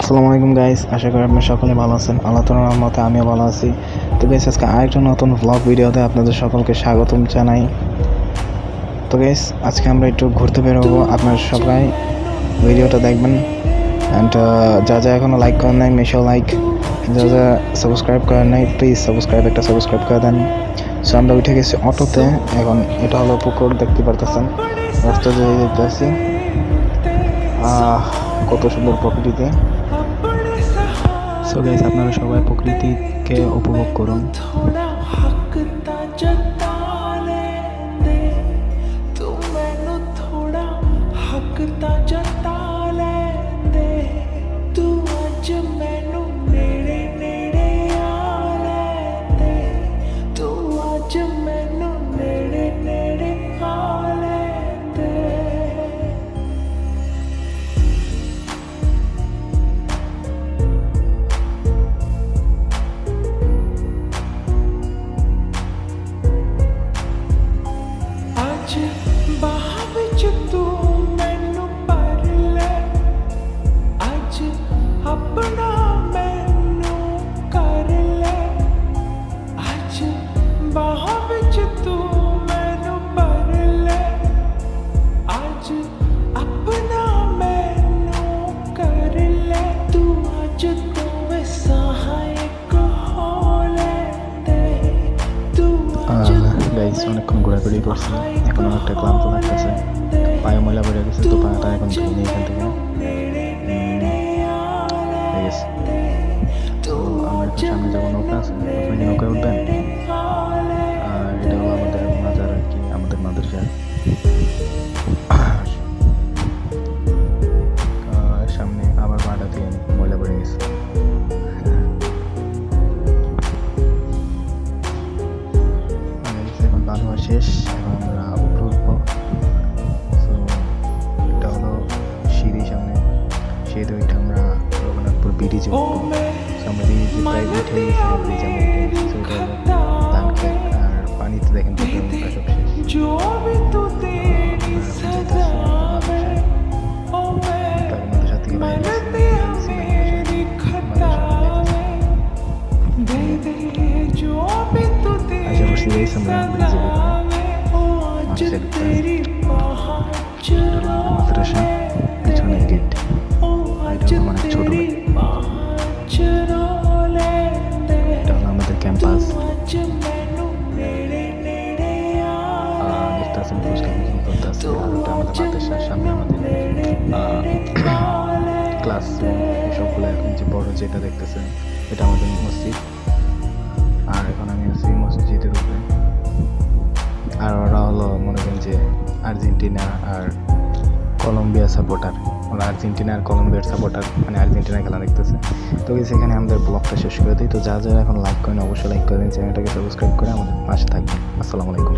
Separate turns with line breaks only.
আসসালামু আলাইকুম গাইস, আশা করি আপনারা সকলে ভালো আছেন। আল্লাহ তাআলার রহমতে আমিও ভালো আছি। তো গাইস, আজকে আরেকটা নতুন ব্লগ ভিডিওতে আপনাদের সকলকে স্বাগতম জানাই। তো গাইস, আজকে আমরা একটু ঘুরতে বেরোবো। আপনারা সবাই ভিডিওটা দেখবেন অ্যান্ড যা এখনও লাইক করেন নাই মেশো লাইক, যা সাবস্ক্রাইব করেন নাই প্লিজ সাবস্ক্রাইব করে দেন। সো আমরা উঠে গেছি অটোতে। এখন এটা হলো পুকুর, দেখতে পারতেছেন রাস্তা দিয়ে যেতেছি। কত সুন্দর প্রকৃতিতে। সো গাইস, আপনারা সবাই প্রকৃতিকে উপভোগ করুন। অনেকক্ষণ ঘোরাঘুরি করছি, এখন অনেকটা ক্লান্ত লাগতেছে, পায়ে ময়লা পড়ে গেছে, তো পাটা এখন ধুই নেই এখান থেকে হয়ে গেছে। তো আমরা একটু সামনে যাবো, নৌকা আছে, আপনি নৌকায় উঠবেন। আর এটা হলো আমাদের মাজার আর কি, আমাদের মাদ্রাসা। সামনে আবার পাটা দিয়ে ময়লা পড়ে গেছে। এখন বান হওয়া শেষ, এখন আমরা উপরে উঠবো। তো এটা হলো সিঁড়ি, সামনে সিঁড়ি ওইটা আমরা রঘুনাথপুর ব্রিজে উঠবো। আমরা ব্রিজে প্রায় উঠে গেছি, ব্রিজ আমরা উঠে গেছি। ওইটা হলো ধান খেত, আর পানিতে দেখেন পুকুরের মুখটা সব শেষ। মাদ্রাসা থেকে বাইরে আশা করছি গাইস আমরা ব্রিজে মাদ্রাসা, পিছনে গেট, এটা হলো অনেক ছোট ভাই, এটা হলো আমাদের ক্যাম্পাস। দেখতে আছেন পুরস্কার বিতরণ করতে আছে। আর ওটা আমাদের মাদ্রাসার সামনে আমাদের ক্লাসরুম, এসবগুলো এখন যে বড় যেটা দেখতেছেন এটা আমাদের মসজিদ। আর এখন আমি আছি মসজিদের উপরে। আর ওরা হলো মনে করেন যে আর্জেন্টিনা আর কলম্বিয়া সাপোর্টার, ওরা আর্জেন্টিনা আর কলম্বিয়ার সাপোর্টার, মানে আর্জেন্টিনা খেলা দেখতেছে। তো সেখানে আমাদের ব্লগটা শেষ করে দিই। তো যা এখন লাইক করেন অবশ্যই লাইক করেন, চ্যানেলটাকে সাবস্ক্রাইব করে আমাদের পাশে থাকবেন। আসসালামু আলাইকুম।